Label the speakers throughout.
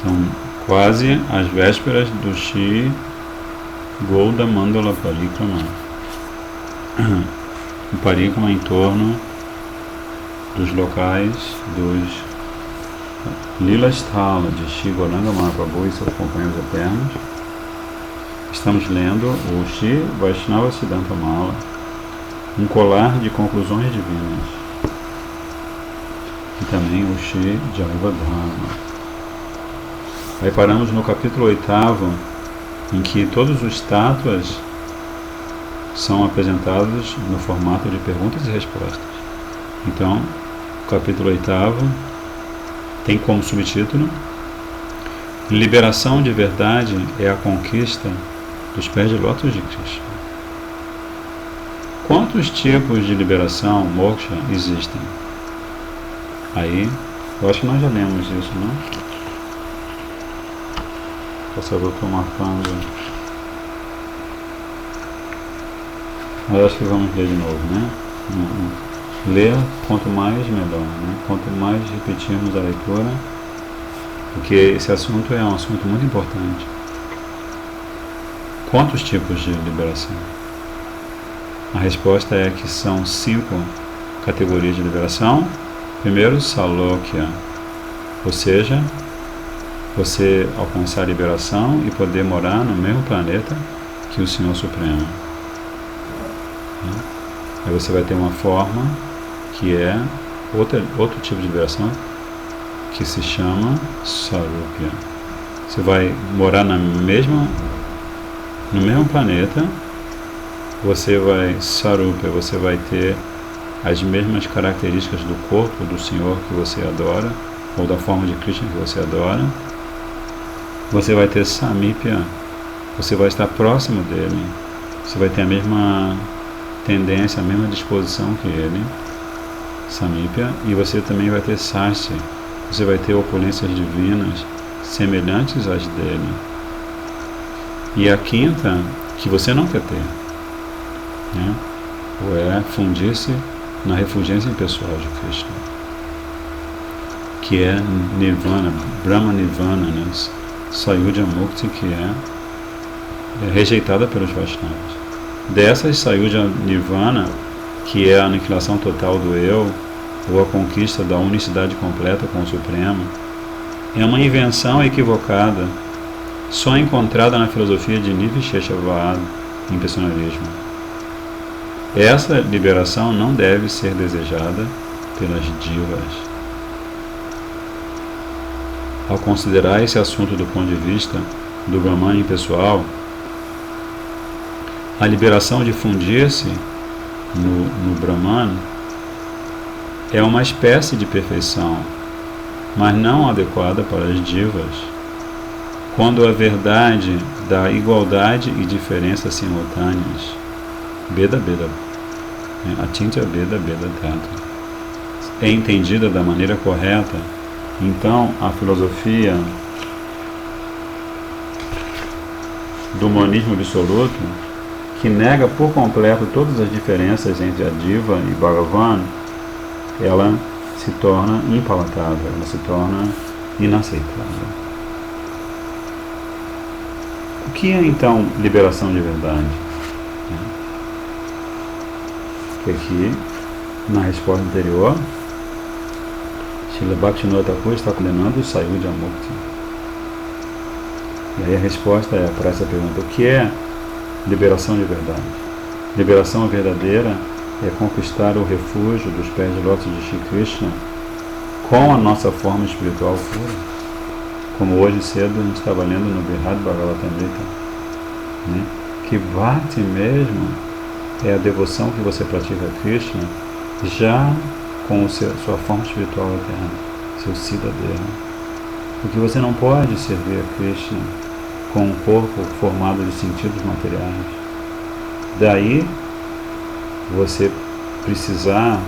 Speaker 1: Então, quase às vésperas do Shri Golda Mandala Parikrama. O Parikrama em torno dos locais dos Lila Sthala de Shri Gauranga Mahaprabhu e seus companheiros eternos. Estamos lendo o Shri Vaishnava Siddhanta Mala, um colar de conclusões divinas, e também o Shri Jaiva Dharma. Aí paramos no capítulo 8º, em que todos os tátuas são apresentados no formato de perguntas e respostas. Então, o capítulo 8º tem como subtítulo: Liberação de verdade é a conquista dos pés de lótus de Krishna. Quantos tipos de liberação, moksha, existem? Aí, eu acho que nós já lemos isso, não? Essa eu estou marcando. Mas acho que vamos ler de novo, né? Ler, quanto mais, melhor, né? Quanto mais repetirmos a leitura, porque esse assunto é um assunto muito importante. Quantos tipos de liberação? A resposta é que são 5 categorias de liberação. Primeiro, Salokya, ou seja, você alcançar a liberação e poder morar no mesmo planeta que o Senhor Supremo. Aí você vai ter uma forma que é outro tipo de liberação, que se chama Sarupya. Você vai morar no mesmo planeta, você vai Sarupya, você vai ter as mesmas características do corpo do Senhor que você adora, ou da forma de Krishna que você adora. Você vai ter Samipya, você vai estar próximo dele, você vai ter a mesma tendência, a mesma disposição que ele, Samipya, e você também vai ter Sasti, você vai ter opulências divinas semelhantes às dele. E a quinta, que você não quer ter, né? Ou é fundir-se na refulgência impessoal de Krishna, que é Nirvana, Brahma Nirvana, né? Sayuja Mukti, que é rejeitada pelos Vaishnavas. Dessas, Sayuja Nirvana, que é a aniquilação total do eu, ou a conquista da unicidade completa com o Supremo, é uma invenção equivocada, só encontrada na filosofia de Nirvisheshavada, impersonalismo. Essa liberação não deve ser desejada pelas divas. Ao considerar esse assunto do ponto de vista do Brahman impessoal, a liberação de fundir-se no Brahman é uma espécie de perfeição, mas não adequada para as divas, quando a verdade da igualdade e diferença simultâneas, Beda Beda, Atintya Beda Beda Tata, é entendida da maneira correta. Então, a filosofia do monismo absoluto, que nega por completo todas as diferenças entre a Diva e Bhagavan, ela se torna impalatável, ela se torna inaceitável. O que é então liberação de verdade? Que aqui, na resposta anterior, Srila Bhaktivinoda Thakur está condenando o Sayuja Mukti. E aí a resposta é para essa pergunta: o que é liberação de verdade? Liberação verdadeira é conquistar o refúgio dos pés de lótus de Shri Krishna com a nossa forma espiritual pura. Como hoje cedo a gente estava lendo no Brihad Bhagavatamrita, né? Que Bhakti mesmo é a devoção que você pratica a Krishna já com sua forma espiritual eterna, seu Siddhadeha. Porque você não pode servir a Krishna com um corpo formado de sentidos materiais. Daí, você precisar,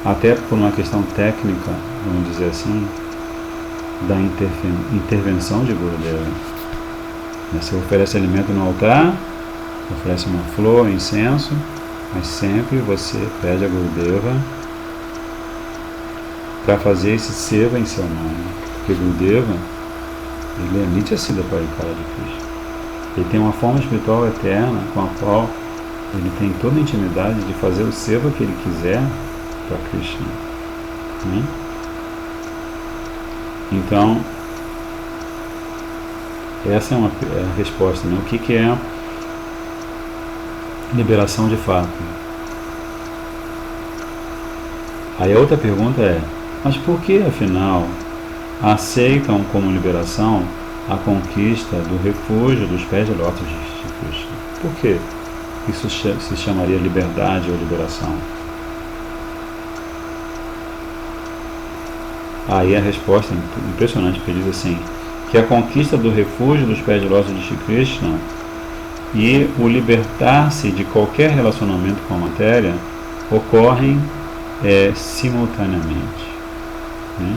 Speaker 1: até por uma questão técnica, vamos dizer assim, da intervenção de Gurudeva. Você oferece alimento no altar, oferece uma flor, incenso, mas sempre você pede a Gurudeva para fazer esse seva em seu nome. Porque Gurudeva Ele é Nityasiddha Parikara de Krishna. Ele tem uma forma espiritual eterna com a qual ele tem toda a intimidade de fazer o seva que ele quiser para Krishna. Né? Então, essa é a resposta. Né? O que é liberação de fato? Aí a outra pergunta é, mas por que afinal aceitam como liberação a conquista do refúgio dos pés de lótus de Krishna? Por que isso se chamaria liberdade ou liberação? Aí a resposta é impressionante, porque diz assim, que a conquista do refúgio dos pés de lótus de Krishna e o libertar-se de qualquer relacionamento com a matéria ocorrem simultaneamente. Né?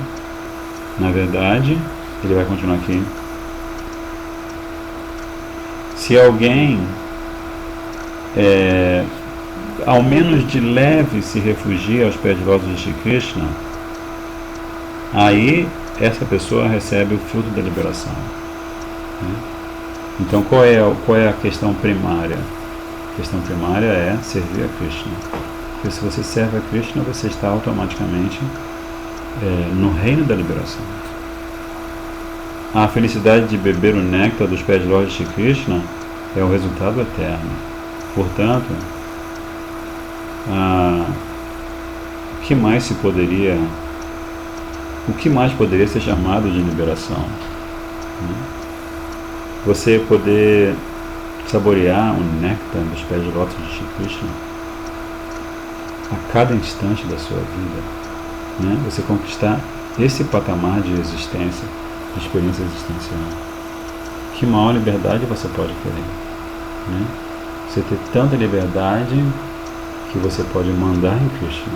Speaker 1: Na verdade, ele vai continuar aqui. Se alguém, ao menos de leve, se refugia aos pés de lótus de Krishna, aí essa pessoa recebe o fruto da liberação. Né? Então, qual é a questão primária? A questão primária é servir a Krishna. Porque se você serve a Krishna, você está automaticamente no reino da liberação. A felicidade de beber o néctar dos pés de lótus de Krishna é o resultado eterno. Portanto, o que mais poderia ser chamado de liberação? Né? Você poder saborear o néctar dos pés de lótus de Krishna a cada instante da sua vida, né? Você conquistar esse patamar de existência, de experiência existencial. Que maior liberdade você pode querer? Né? Você ter tanta liberdade que você pode mandar em Krishna.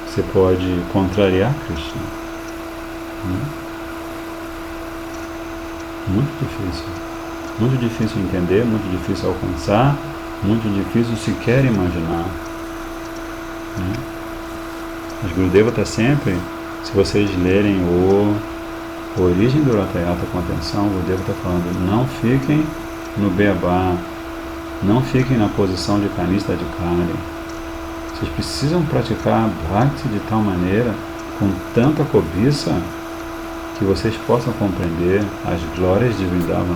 Speaker 1: Você pode contrariar Krishna. Né? Muito difícil entender, muito difícil alcançar, muito difícil sequer imaginar. Né? Mas Gurudeva está sempre, se vocês lerem a origem do Ratayatra com atenção, Gurudeva está falando, não fiquem no beabá, não fiquem na posição de kanista de Kali. Vocês precisam praticar bhakti de tal maneira, com tanta cobiça, que vocês possam compreender as glórias de Vrindavan.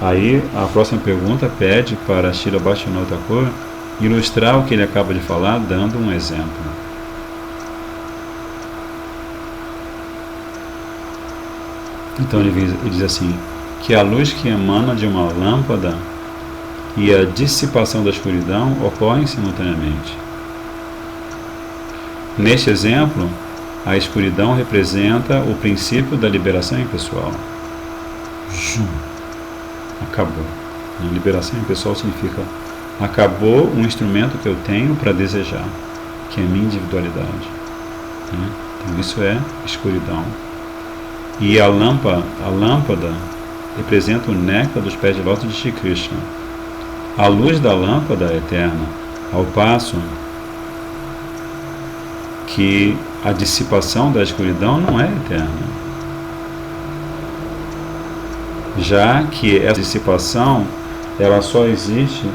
Speaker 1: Aí a próxima pergunta pede para Srila Bhaktivinoda Thakur ilustrar o que ele acaba de falar, dando um exemplo. Então ele diz assim, que a luz que emana de uma lâmpada e a dissipação da escuridão ocorrem simultaneamente. Neste exemplo, a escuridão representa o princípio da liberação impessoal. Acabou. A liberação impessoal significa acabou um instrumento que eu tenho para desejar, que é a minha individualidade. Né? Então isso é escuridão. E a lâmpada representa o néctar dos pés de lótus de Shri Krishna. A luz da lâmpada é eterna, ao passo que a dissipação da escuridão não é eterna. Já que essa dissipação ela só existe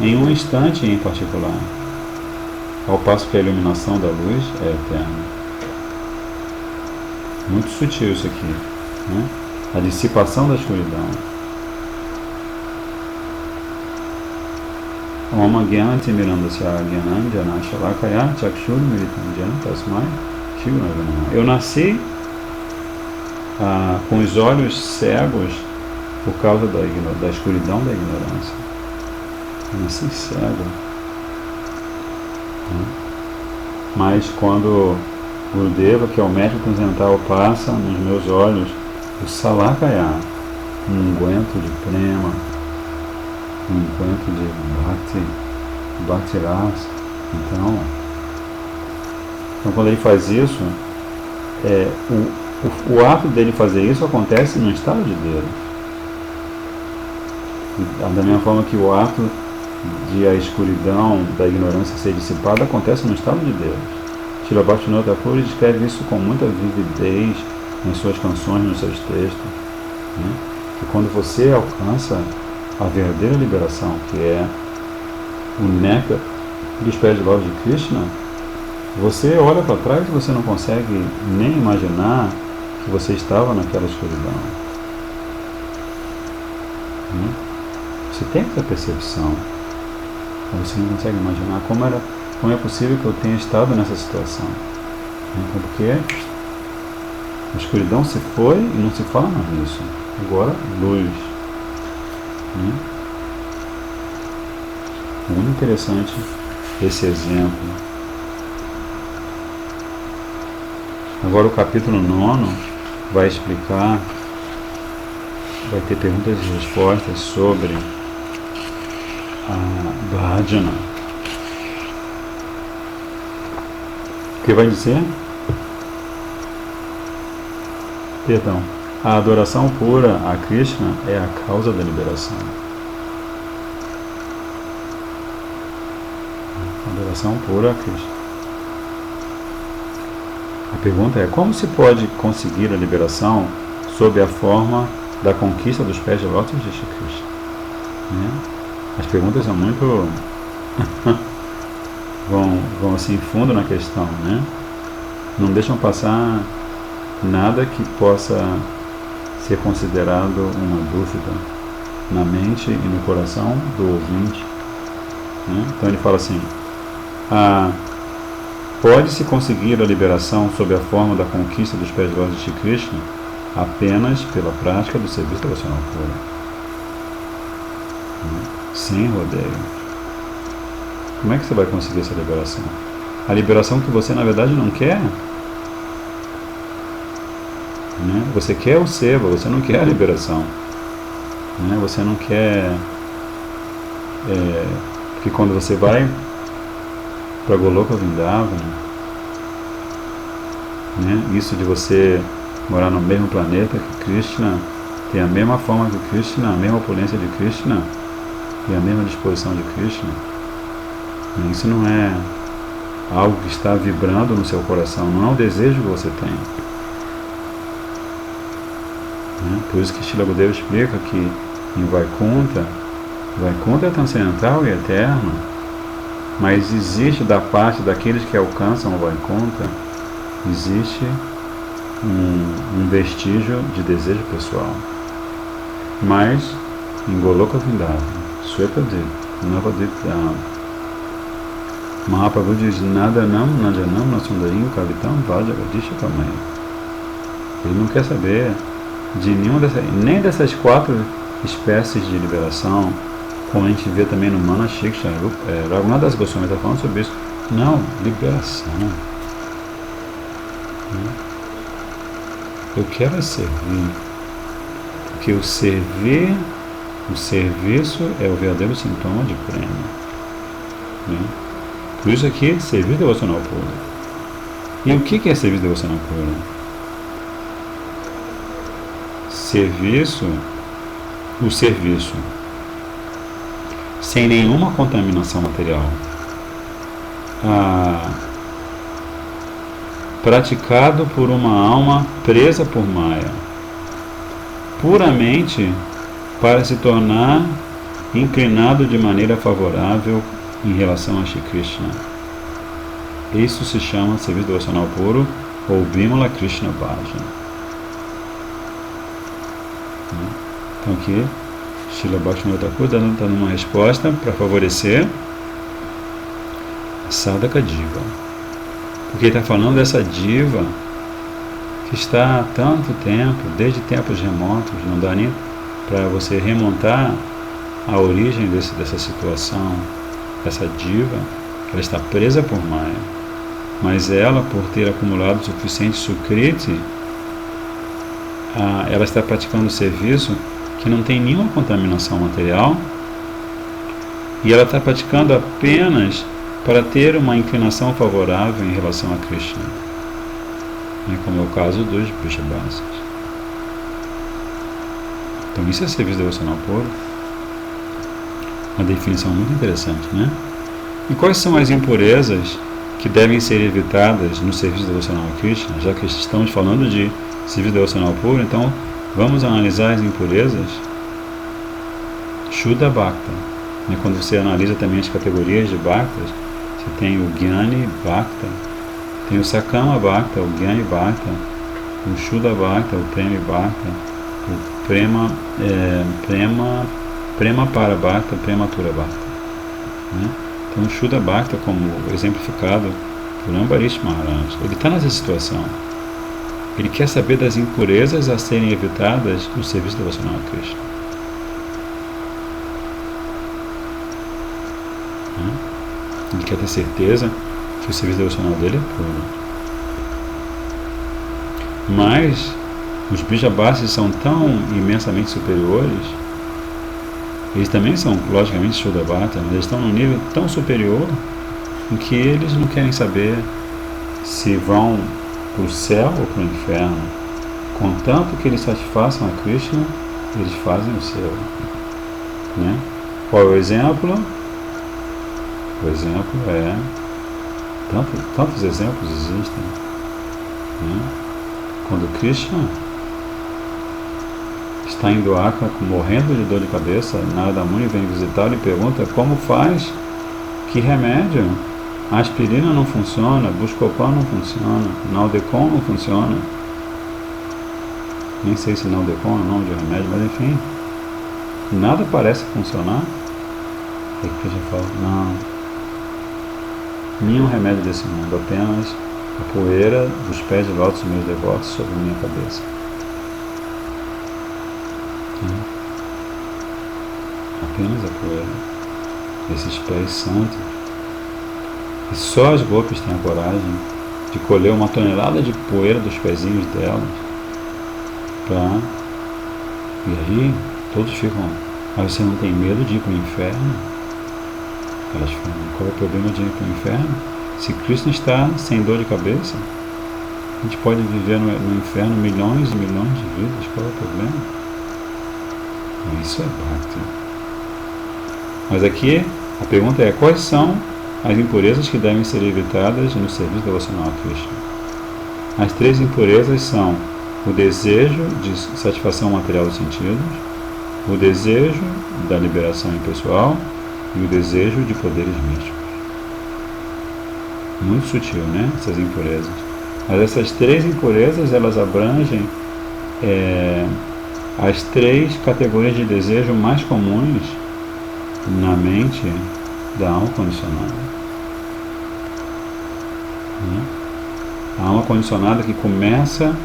Speaker 1: em um instante em particular, ao passo que a iluminação da luz é eterna. Muito sutil isso aqui, né? A dissipação da escuridão. Oma Gyanati Mirandasya Gyanam Jana Shalakaya Chakshur Miritam Jana Tasmai Shivanavana. Eu nasci com os olhos cegos por causa da escuridão da ignorância. Eu nasci cego. Mas quando Gurudeva, que é o mestre transcendental, passa nos meus olhos o Salakaya, um unguento de prema, um encontro de Bhakti Rasa. Então quando ele faz isso, o ato dele fazer isso acontece no estado de Deus. Da mesma forma que o ato de a escuridão da ignorância ser dissipada acontece no estado de Deus. Srila Bhaktivinoda Thakur descreve isso com muita vividez nas suas canções, nos seus textos, né? Que quando você alcança a verdadeira liberação, que é o néctar dos pés de lótus de Krishna, você olha para trás e você não consegue nem imaginar que você estava naquela escuridão. Né? Você tem essa percepção, mas você não consegue imaginar como é possível que eu tenha estado nessa situação. Né? Porque a escuridão se foi e não se fala mais nisso. Agora, luz. Né? Muito interessante esse exemplo. Agora o capítulo 9 vai explicar, vai ter perguntas e respostas sobre a bhajana. O que vai dizer? Perdão. A adoração pura a Krishna é a causa da liberação. Adoração pura a Krishna. A pergunta é: como se pode conseguir a liberação sob a forma da conquista dos pés de lótus de Shri Krishna? Né? As perguntas são muito vão assim fundo na questão, né? Não deixam passar nada que possa ser considerado uma dúvida na mente e no coração do ouvinte. Né? Então ele fala assim: pode-se conseguir a liberação sob a forma da conquista dos pés de lótus de Shri Krishna apenas pela prática do serviço devocional puro, né? Sem rodeio. Como é que você vai conseguir essa liberação? A liberação que você na verdade não quer. Né? Você quer o seva, você não quer a liberação. Né? Você não quer... porque quando você vai para Goloka Vrindavana, né? Isso de você morar no mesmo planeta que Krishna, ter a mesma forma que Krishna, a mesma opulência de Krishna e a mesma disposição de Krishna, isso não é algo que está vibrando no seu coração, não é um desejo que você tem. Por isso que Srila Gurudeva explica que em Vaikuntha é transcendental e eterno, mas existe da parte daqueles que alcançam o Vaikuntha, existe um vestígio de desejo pessoal. Mas em Goloka Vrindavana, Swepadip, Navadip Mahaprabhu diz: Nadanam, Najanam, Nasundarim, Kavitam, Vajagadisha também. Ele não quer saber de nem dessas 4 espécies de liberação, como a gente vê também no Mana Shiksha. Raghunath Das Goswami está falando sobre isso. Não, liberação. Eu quero servir, porque o serviço é o verdadeiro sintoma de prêmio. Né? Por isso aqui, serviço devocional puro. E o que é serviço devocional puro? O serviço sem nenhuma contaminação material, praticado por uma alma presa por Maya, puramente para se tornar inclinado de maneira favorável em relação a Shri Krishna. Isso se chama serviço devocional puro ou Vimala Krishna Bhajana. Então aqui Srila Bhaktivinoda Thakur está dando uma resposta para favorecer a Sadhaka Diva, porque ele está falando dessa diva que está há tanto tempo, desde tempos remotos, não dá nem para você remontar a origem dessa situação. Essa diva, ela está presa por Maya, mas ela, por ter acumulado o suficiente sukriti, ela está praticando o serviço que não tem nenhuma contaminação material, e ela está praticando apenas para ter uma inclinação favorável em relação a Krishna, como é o caso dos Vrishabhasas. Então isso é serviço devocional puro. Uma definição muito interessante, né? E quais são as impurezas que devem ser evitadas no serviço devocional a Krishna, já que estamos falando de serviço devocional puro, então vamos analisar as impurezas Shuddha Bhakta. Quando você analisa também as categorias de Bhaktas, você tem o Jnani Bhakta, tem o Sakama Bhakta, o Jnani Bhakta, o Shuddha Bhakta, o Prema Bhakta, o Prema Para Bhakta, Prematura Bhakta. Então o Shuddha Bhakta, como exemplificado por Ambarish Maharaj, ele está nessa situação. Ele quer saber das impurezas a serem evitadas no serviço devocional a Krishna. Ele quer ter certeza que o serviço devocional dele é puro. Mas os Bijabasis são tão imensamente superiores, eles também são, logicamente, Shuddha Bhakta, mas eles estão num nível tão superior em que eles não querem saber se vão para o céu ou para o inferno. Contanto que eles satisfaçam a Krishna, eles fazem o seu. Qual é o exemplo? O exemplo é... Tantos exemplos existem. Quando Krishna está em Dwarka morrendo de dor de cabeça, Narada Muni vem visitá-lo e pergunta como faz, que remédio? A aspirina não funciona, Buscopan não funciona, Naldecon não funciona. Nem sei se Naldecon é o nome de remédio, mas enfim, nada parece funcionar. E Krishna fala, não, nenhum remédio desse mundo, apenas a poeira dos pés de lótus dos meus devotos sobre minha cabeça. Apenas a poeira desses pés santos. E só as gopis têm a coragem de colher uma tonelada de poeira dos pezinhos delas. E aí todos ficam, mas você não tem medo de ir para o inferno? Elas falam, qual é o problema de ir para o inferno? Se Krishna está sem dor de cabeça, a gente pode viver no inferno milhões e milhões de vidas, qual é o problema? Isso é Bhakti. Mas aqui a pergunta é, quais são as impurezas que devem ser evitadas no serviço devocional a Krishna? As 3 impurezas são o desejo de satisfação material dos sentidos, o desejo da liberação impessoal e o desejo de poderes místicos. Muito sutil, essas impurezas. Mas essas 3 impurezas, elas abrangem as 3 categorias de desejo mais comuns na mente da alma condicionada. A alma condicionada que começa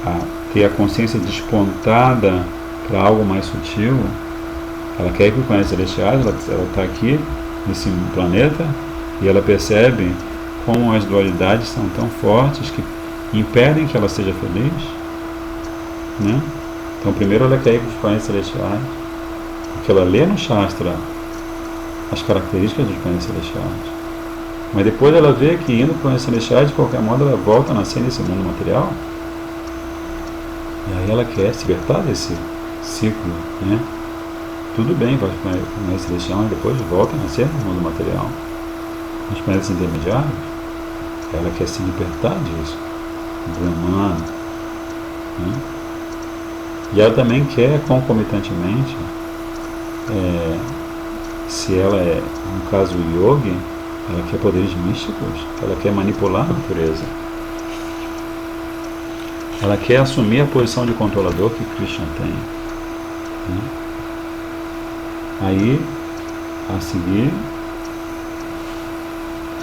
Speaker 1: a ter a consciência despontada para algo mais sutil, ela quer ir para os planetas celestiais, ela está aqui nesse planeta e ela percebe como as dualidades são tão fortes que impedem que ela seja feliz. Então primeiro ela quer ir para os planetas celestiais, porque ela lê no Shastra as características dos planetas celestiais. Mas depois ela vê que indo para os planetas celestiais, de qualquer modo, ela volta a nascer nesse mundo material. E aí ela quer se libertar desse ciclo. Tudo bem, vai para o planeta celestial, mas depois volta a nascer no mundo material. Nos planetas intermediários, ela quer se libertar disso. Brahmana. E ela também quer, concomitantemente, se ela é, no caso, yogi, ela quer poderes místicos, ela quer manipular a natureza. Ela quer assumir a posição de controlador que Krishna tem. Aí, a seguir,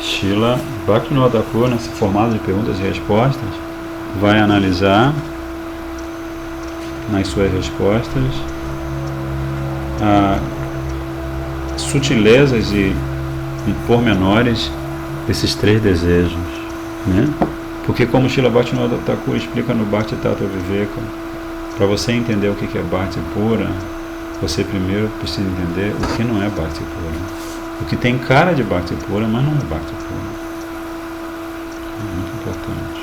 Speaker 1: Srila Bhaktivinoda Thakur, nesse formato de perguntas e respostas, vai analisar nas suas respostas sutilezas e pormenores desses 3 desejos, Porque como Srila Bhaktivinoda Thakur explica no Bhakti Tattva Viveka, para você entender o que é Bhakti pura, você primeiro precisa entender o que não é Bhakti pura. O que tem cara de Bhakti pura, mas não é Bhakti pura. É muito importante.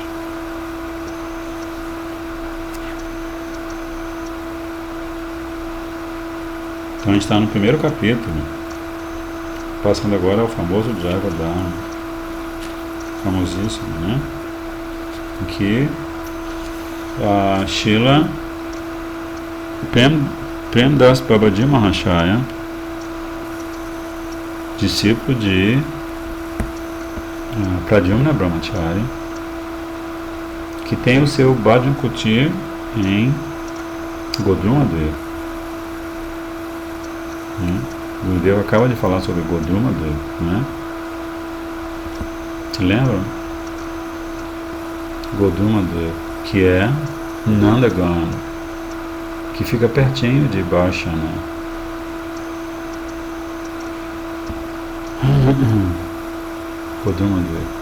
Speaker 1: Então a gente está no primeiro capítulo. passando agora ao famoso Jaiva Dharma, famosíssimo, né? Em que a Srila Prem Das Babaji Mahashaya, discípulo de Pradyumna Brahmachari, que tem o seu Bhajan Kutir em Godrumadeva. O Gurudeva acaba de falar sobre Godrumadeva, né? Se lembram? Godrumadeva, que é Nandagan, que fica pertinho de Bharshana. Godrumadeva.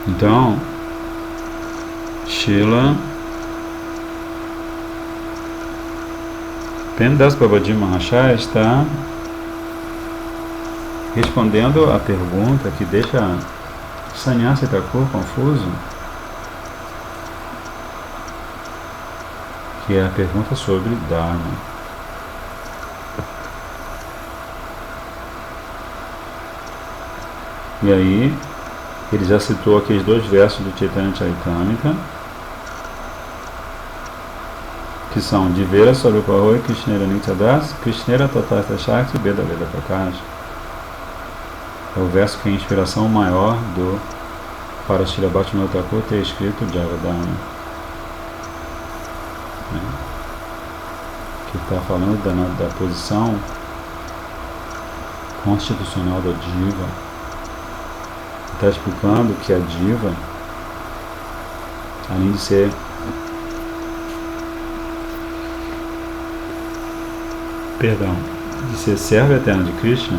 Speaker 1: Então, Srila Prem Das Babaji Mahashaya está respondendo a pergunta que deixa Sannyasi Thakur confuso, que é a pergunta sobre Dharma. E aí, ele já citou aqueles 2 versos do Chaitanya Charitamrita, que são Divera Sarupa Roy Krishnera Nityadas, Krishnera Tatasta Shakti Veda Veda Prakash. É o verso que é a inspiração maior para Srila Bhaktivinoda Thakur ter escrito Jaiva Dharma, que está falando da posição constitucional da Diva. Está explicando que a Diva, além de ser serva eterna de Krishna,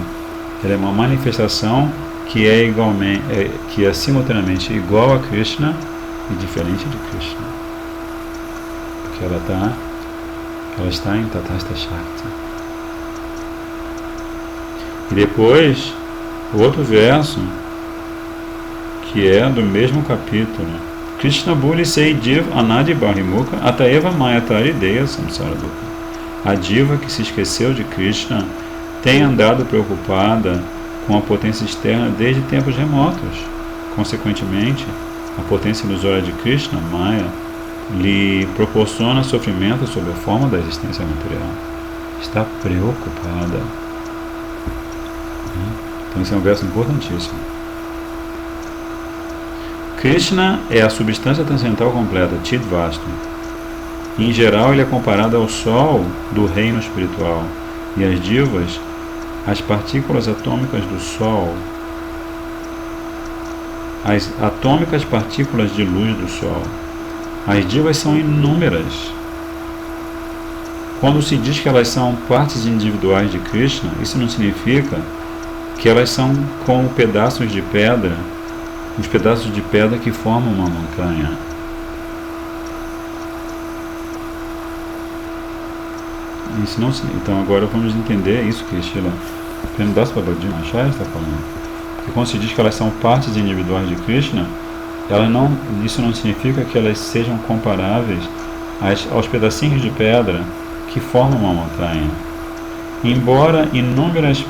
Speaker 1: ela é uma manifestação que é simultaneamente igual a Krishna e diferente de Krishna, porque ela está em Tatasta Shakti. E depois, o outro verso, que é do mesmo capítulo, Krishna Buli Sei Div Anadi Bahimuka Ataeva Mayatari Deya Samsara Dukha. A diva que se esqueceu de Krishna tem andado preocupada com a potência externa desde tempos remotos. Consequentemente, a potência ilusória de Krishna, Maya, lhe proporciona sofrimento sob a forma da existência material. Está preocupada. Então esse é um verso importantíssimo. Krishna é a substância transcendental completa, Chidvasta. Em geral, ele é comparado ao Sol do reino espiritual, e as divas, as partículas atômicas do Sol, as atômicas partículas de luz do Sol. As divas são inúmeras. Quando se diz que elas são partes individuais de Krishna, isso não significa que elas são como pedaços de pedra, os pedaços de pedra que formam uma montanha. Isso não, então agora vamos entender isso que Srila Prem Das Babaji Mahashaya está falando. Porque quando se diz que elas são partes individuais de Krishna, isso não significa que elas sejam comparáveis aos pedacinhos de pedra que formam uma montanha. Embora inúmeras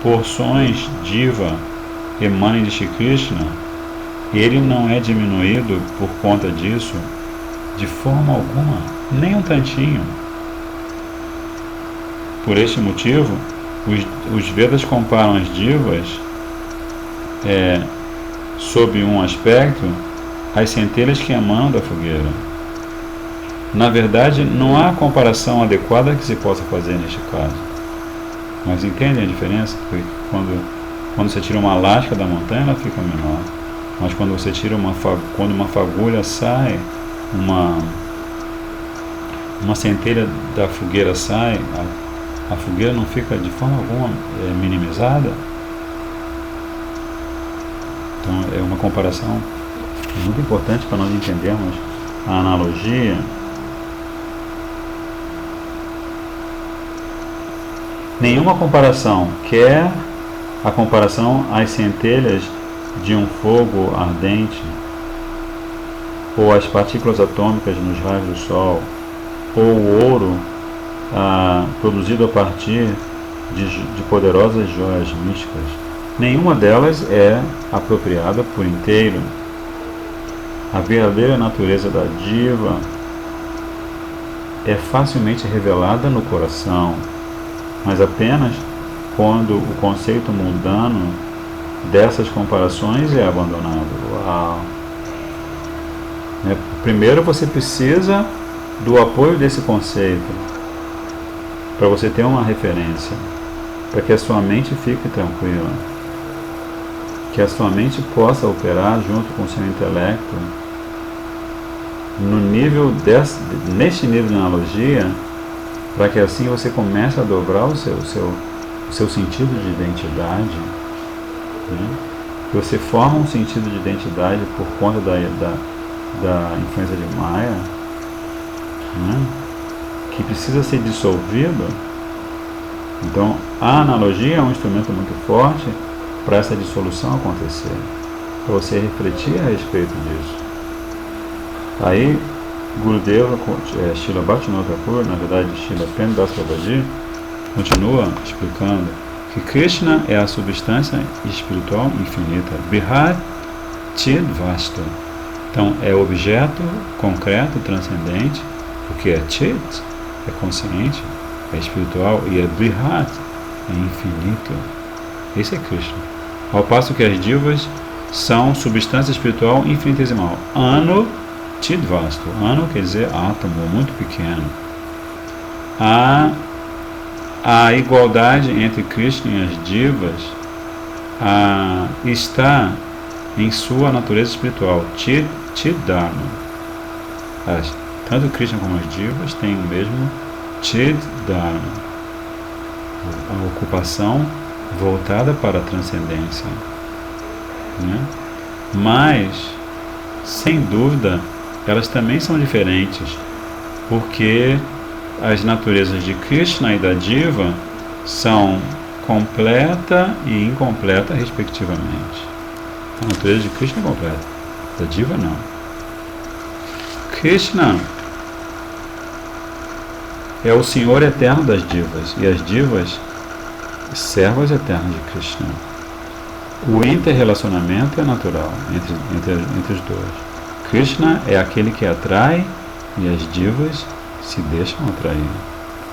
Speaker 1: porções diva emanem de Shri Krishna, ele não é diminuído por conta disso de forma alguma, nem um tantinho. Por este motivo, os Vedas comparam as divas, sob um aspecto, às centelhas que emanam da fogueira. Na verdade, não há comparação adequada que se possa fazer neste caso. Mas entendem a diferença? Porque quando você tira uma lasca da montanha, ela fica menor. Mas quando você tira quando uma fagulha sai, uma centelha da fogueira sai, a fogueira não fica de forma alguma minimizada. Então é uma comparação muito importante para nós entendermos a analogia. Nenhuma comparação, quer a comparação às centelhas de um fogo ardente, ou às partículas atômicas nos raios do Sol, ou o ouro produzido a partir de poderosas joias místicas. Nenhuma delas é apropriada por inteiro. A verdadeira natureza da diva é facilmente revelada no coração, mas apenas quando o conceito mundano dessas comparações é abandonado. Uau! Primeiro você precisa do apoio desse conceito, para você ter uma referência, para que a sua mente fique tranquila, que a sua mente possa operar junto com o seu intelecto no nível neste nível de analogia, para que assim você comece a dobrar o seu sentido de identidade, né? Que você forma um sentido de identidade por conta da influência de Maya, né? Que precisa ser dissolvido. Então a analogia é um instrumento muito forte para essa dissolução acontecer, para você refletir a respeito disso. Aí Gurudeva, Srila Bhaktivinoda Thakur, na verdade Srila Premdas Prabhupada, continua explicando que Krishna é a substância espiritual infinita, Brihat Chid Vastu. Então é objeto concreto, transcendente, porque é Chid, é consciente, é espiritual, e é Brihat, é infinito. Esse é Krishna. Ao passo que as divas são substância espiritual infinitesimal. Anu Chidvastu. Anu quer dizer átomo, muito pequeno. A igualdade entre Krishna e as divas está em sua natureza espiritual, Chiddharma. Tanto Krishna como as divas têm o mesmo Chiddharma, a ocupação voltada para a transcendência, né? Mas, sem dúvida, elas também são diferentes, porque as naturezas de Krishna e da diva são completa e incompleta, respectivamente. A natureza de Krishna é completa, da diva não. Krishna é o Senhor eterno das divas, e as divas, servas eternas de Krishna. O interrelacionamento é natural entre os dois. Krishna é aquele que atrai e as divas se deixam atrair.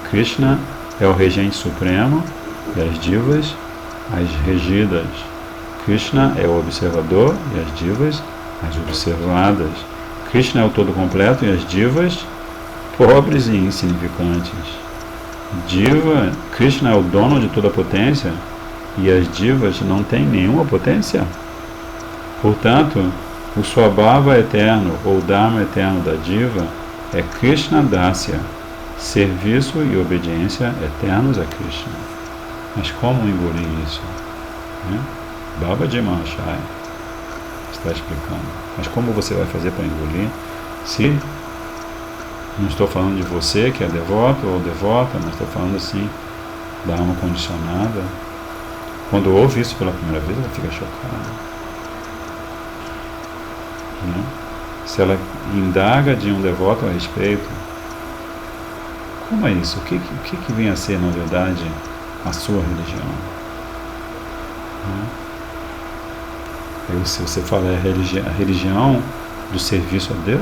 Speaker 1: Krishna é o regente supremo e as divas as regidas. Krishna é o observador e as divas as observadas. Krishna é o todo completo e as divas pobres e insignificantes. Krishna é o dono de toda a potência e as divas não têm nenhuma potência. Portanto, o Swabhava eterno ou Dharma eterno da diva é Krishna Dasya, serviço e obediência eternos a Krishna. Mas como engolir isso? Babaji Mahashaya está explicando. Mas como você vai fazer para engolir? Se não estou falando de você que é devoto ou devota, mas estou falando assim da alma condicionada. Quando ouve isso pela primeira vez, ela fica chocada. Se ela indaga de um devoto a respeito, como é isso? O que vem a ser, na verdade, a sua religião? Aí se você fala a religião do serviço a Deus,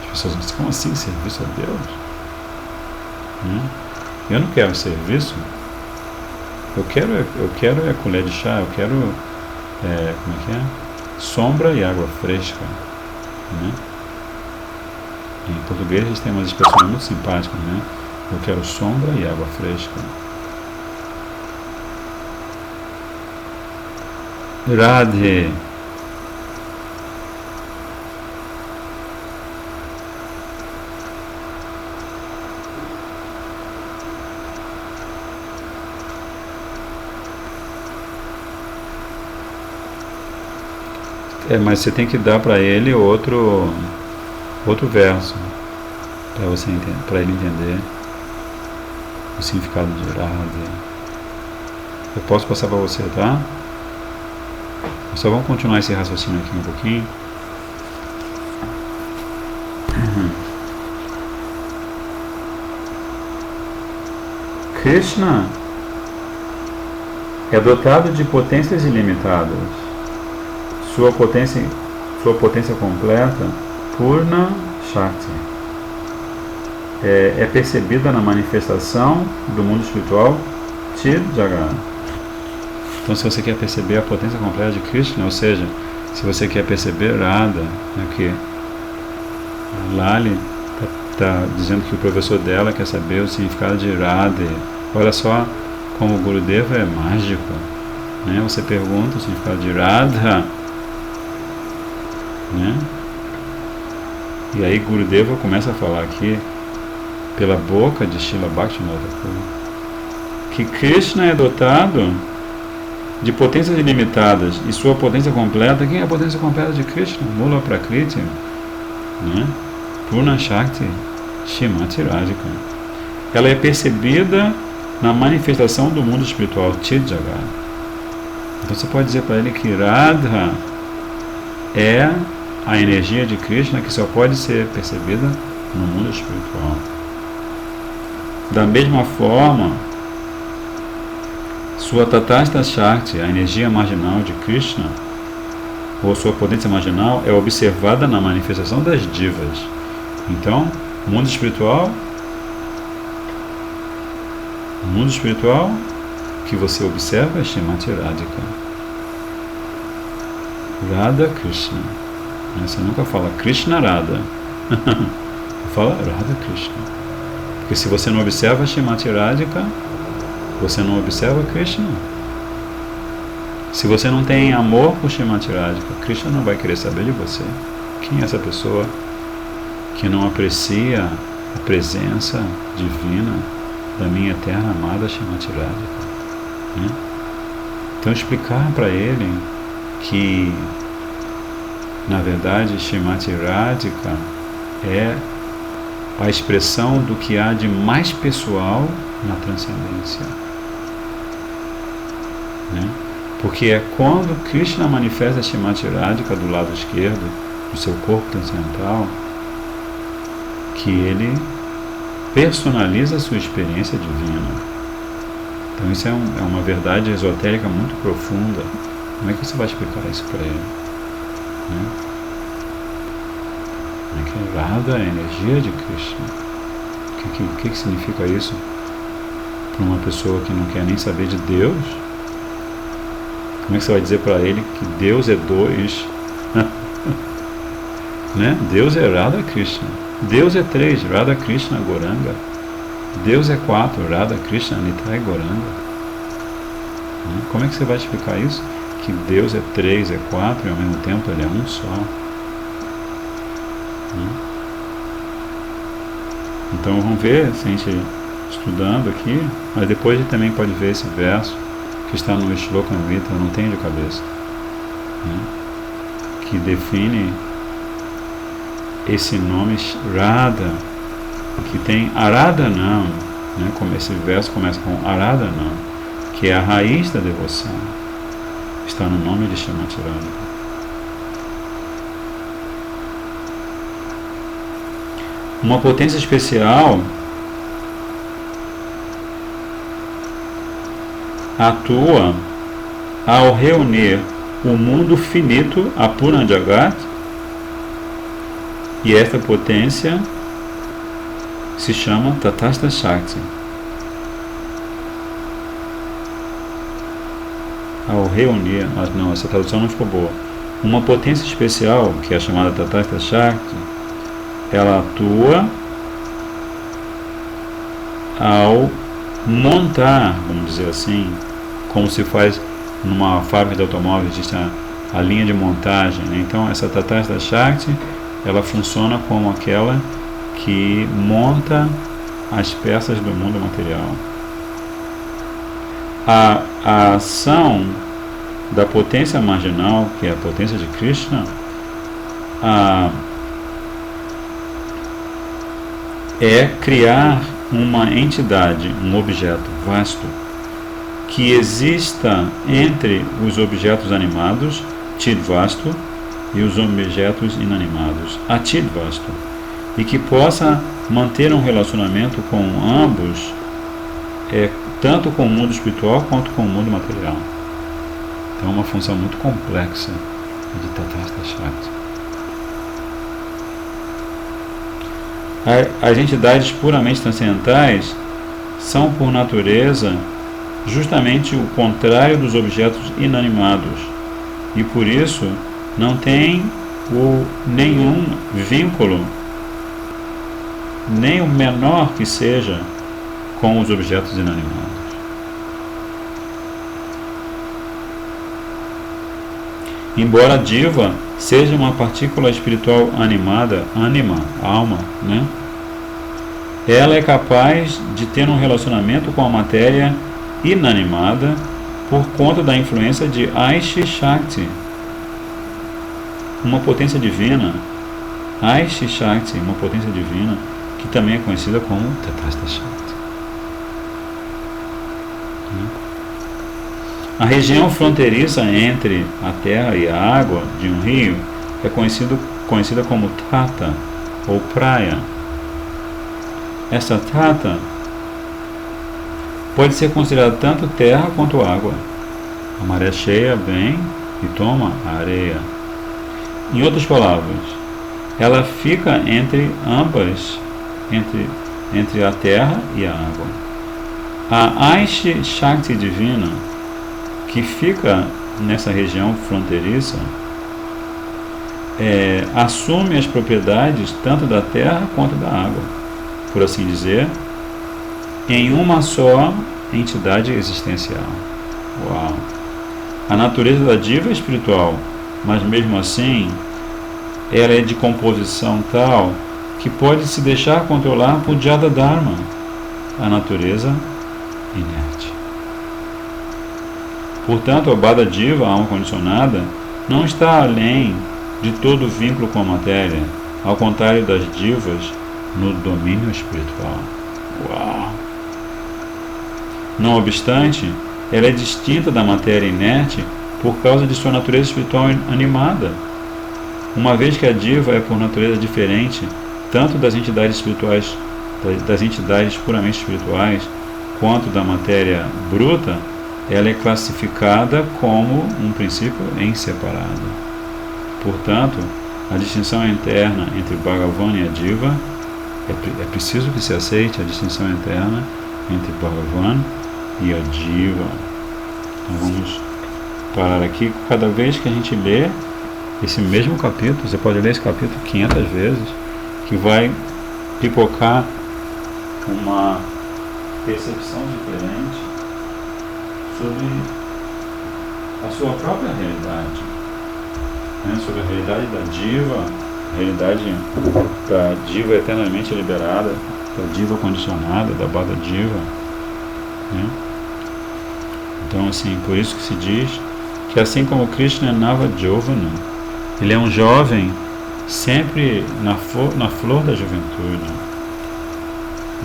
Speaker 1: as pessoas dizem, como assim serviço a Deus? Eu não quero serviço, eu quero colher de chá, eu quero, como é que é? Sombra e água fresca, né? Em português eles têm umas expressões muito simpáticas, né? Eu quero sombra e água fresca. Radhe. Mas você tem que dar para ele outro verso para ele entender o significado de Radhe. Eu posso passar para você, tá? Só vamos continuar esse raciocínio aqui um pouquinho. Krishna é dotado de potências ilimitadas. Sua potência completa, Purna Shakti, é percebida na manifestação do mundo espiritual Chid Jagat. Então, se você quer perceber a potência completa de Krishna, ou seja, se você quer perceber Radha, que a Lali está dizendo que o professor dela quer saber o significado de Radha. Olha só como o Gurudeva é mágico, né? Você pergunta o significado de Radha, né? E aí Gurudeva começa a falar aqui pela boca de Srila Bhaktivinoda Thakur que Krishna é dotado de potências ilimitadas e sua potência completa. Quem é a potência completa de Krishna? Mula Prakriti, né? Purna Shakti Shrimati Radhika. Ela é percebida na manifestação do mundo espiritual Chid Jagat. Então você pode dizer para ele que Radha é a energia de Krishna que só pode ser percebida no mundo espiritual. Da mesma forma, sua Tatastha Shakti, a energia marginal de Krishna, ou sua potência marginal, é observada na manifestação das divas. Então, o mundo espiritual que você observa é Shrimati Radhika. Radha Krishna. Você nunca fala Krishna Radha. Fala Radha Krishna. Porque se você não observa Shrimati Radhika, você não observa Krishna. Se você não tem amor por Shrimati Radhika, Krishna não vai querer saber de você. Quem é essa pessoa que não aprecia a presença divina da minha eterna amada Shrimati Radhika? Né? Então explicar para ele que na verdade Shrimati Radhika é a expressão do que há de mais pessoal na transcendência, né? Porque é quando Krishna manifesta Shrimati Radhika do lado esquerdo do seu corpo transcendental que ele personaliza a sua experiência divina. Então isso é uma verdade esotérica muito profunda. Como é que você vai explicar isso para ele? Né? Como é que Radha é a energia de Krishna? O que significa isso para uma pessoa que não quer nem saber de Deus? Como é que você vai dizer para ele que Deus é dois? Né? Deus é Radha Krishna. Deus é três, Radha Krishna Goranga. Deus é quatro, Radha Krishna Nitai Goranga. Como é que você vai explicar isso? Que Deus é três, é quatro e ao mesmo tempo ele é um só. Então vamos ver, se a gente estudando aqui, mas depois a gente também pode ver esse verso que está no Shlokamrita, eu não tenho de cabeça, né? Que define esse nome Radha, que tem Aradhanam, né? Como esse verso começa com Aradhanam, que é a raiz da devoção, está no nome de Shrimati Radhika. Uma potência especial atua ao reunir o mundo finito a Purna Jagat, e esta potência se chama Tatastha Shakti. Ao reunir, mas não, essa tradução não ficou boa. Uma potência especial, que é chamada Tatastha Shakti, ela atua ao montar, vamos dizer assim, como se faz numa fábrica de automóveis, existe a linha de montagem, né? Então essa Tatastha Shakti, ela funciona como aquela que monta as peças do mundo material. A ação da potência marginal, que é a potência de Krishna, é criar uma entidade, um objeto vasto, que exista entre os objetos animados, Chidvastu, e os objetos inanimados, Achidvastu, e que possa manter um relacionamento com ambos tanto com o mundo espiritual quanto com o mundo material. Então é uma função muito complexa de Tatastha Shakti. As entidades puramente transcendentais são, por natureza, justamente o contrário dos objetos inanimados, e por isso não têm nenhum vínculo, nem o menor que seja, com os objetos inanimados. Embora a diva seja uma partícula espiritual animada, alma, né? Ela é capaz de ter um relacionamento com a matéria inanimada por conta da influência de Aishi Shakti, uma potência divina. Aishi Shakti, uma potência divina, que também é conhecida como Tatastha Shakti. A região fronteiriça entre a terra e a água de um rio é conhecida como Tata, ou praia. Essa Tata pode ser considerada tanto terra quanto água. A maré cheia vem e toma a areia. Em outras palavras, ela fica entre ambas, entre a terra e a água. A Aishi Shakti divina, que fica nessa região fronteiriça, assume as propriedades tanto da terra quanto da água, por assim dizer, em uma só entidade existencial. Uau! A natureza da diva é espiritual, mas mesmo assim ela é de composição tal que pode se deixar controlar por Jada Dharma, a natureza inerte. Portanto, a Bada Diva, a alma condicionada, não está além de todo vínculo com a matéria, ao contrário das divas no domínio espiritual. Uau! Não obstante, ela é distinta da matéria inerte por causa de sua natureza espiritual animada, uma vez que a diva é por natureza diferente tanto das entidades espirituais, das entidades puramente espirituais, quanto da matéria bruta. Ela é classificada como um princípio em separado. Portanto, a distinção interna entre Bhagavan e a diva, é preciso que se aceite a distinção interna entre Bhagavan e a diva. Então vamos parar aqui. Cada vez que a gente lê esse mesmo capítulo, você pode ler esse capítulo 500 vezes, que vai pipocar uma percepção diferente sobre a sua própria realidade, né? Sobre a realidade da diva, a realidade da diva eternamente liberada, da diva condicionada, da Bada Diva, né? Então, assim, por isso que se diz que assim como Krishna é Nava Jovana, ele é um jovem sempre na flor da juventude.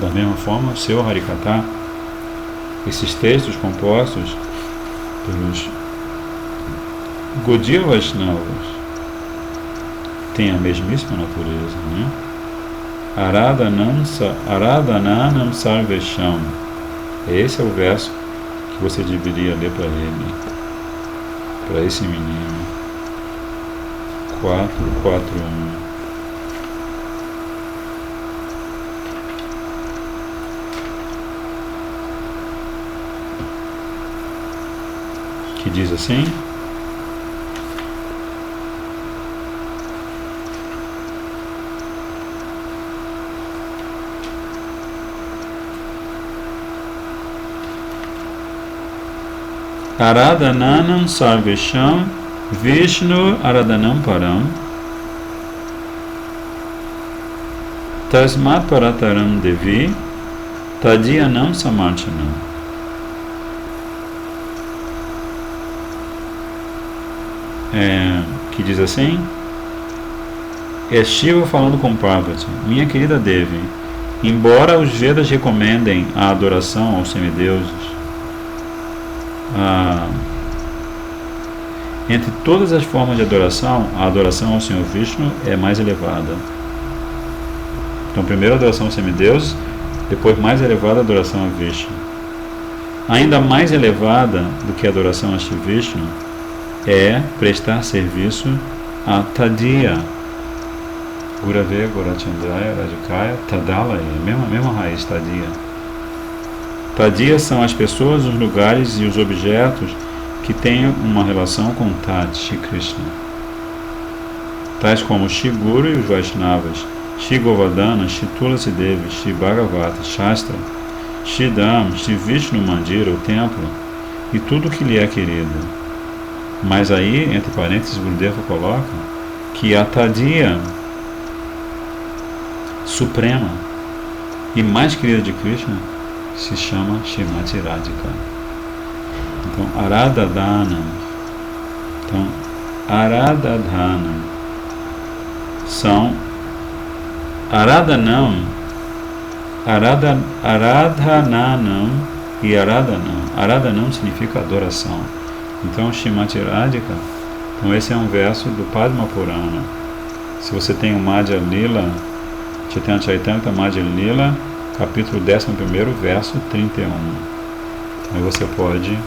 Speaker 1: Da mesma forma, o seu Harikatha, esses textos compostos pelos Gaudiya Vaishnavas têm a mesmíssima natureza, né? Aradhananam Sarvesham. Esse é o verso que você deveria ler para ele, para esse menino. 4:4:1. Que diz assim: Aradhananam Sarvesham Vishnu Aradhanam Param Tasmat Parataram Devi Tadyanam Samarchanam. Que diz assim: é Shiva falando com Parvati: minha querida Devi, embora os Vedas recomendem a adoração aos semideuses, entre todas as formas de adoração, a adoração ao Senhor Vishnu é mais elevada. Então, primeiro a adoração aos semideuses, depois mais elevada a adoração a Vishnu. Ainda mais elevada do que a adoração a Shri Vishnu é prestar serviço a Tadiya, Gurave, Gorachandraya, Radhikaya, Tadalaya, mesma raiz, Tadiya. Tadiya são as pessoas, os lugares e os objetos que têm uma relação com Tat, Shri Krishna, tais como Shri Guru e os Vaishnavas, Shri Govardhana, Shri Tulasi Devi, Shri Bhagavata, Shastra, Shri Dham, Shri Vishnu Mandira, o templo, e tudo que lhe é querido. Mas aí, entre parênteses, Gurudeva coloca que a Tadiya suprema e mais querida de Krishna se chama Shrimati Radhika. Então, Aradhadhanam. Então, Aradhadhanam são Aradhanam e Aradhanam. Aradhanam significa adoração. Então, Shrimati Radhika, então esse é um verso do Padma Purana. Se você tem o Madhya Lila, Chaitanya Charitamrita Madhya Lila, capítulo 11º, verso 31. Aí você pode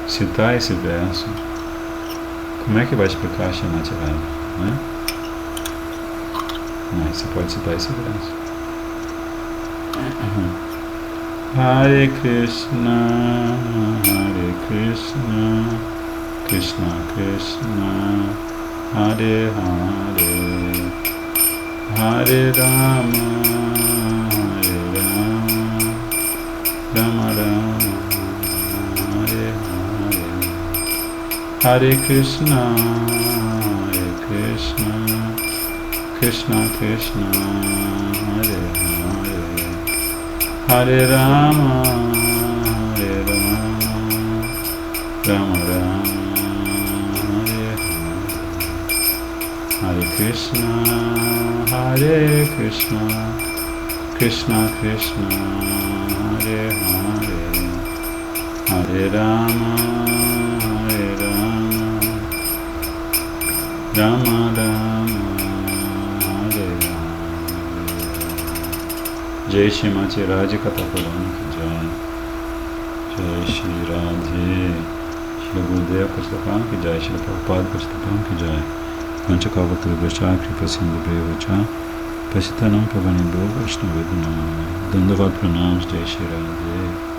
Speaker 1: citar esse verso. Como é que vai explicar Shrimati Radhika, né? Mas você pode citar esse verso. Hare Krishna, Krishna Krishna, Hare Hare, Hare Rama, Rama Rama, Hare Hare, Hare Krishna, Krishna Krishna, Hare Hare, Hare Rama, Rama Rama, Hare Hare, Hare Krishna, Krishna Krishna, Hare Hare, Hare Rama, Rama Rama, Hare Hare. Jai Shrimati Radhika Thakurani ki Jai. Jai Shri Radhe. Shri Gurudeva Pastapam ki Jai. Shri Prabhupada Pastapam ki Jai. Panchakava Kripa Kripa Sindhu Bheva Pasitanam Pavanindhu Vaishnavedana. Dandavat Pranams. Jai Shri Radhe.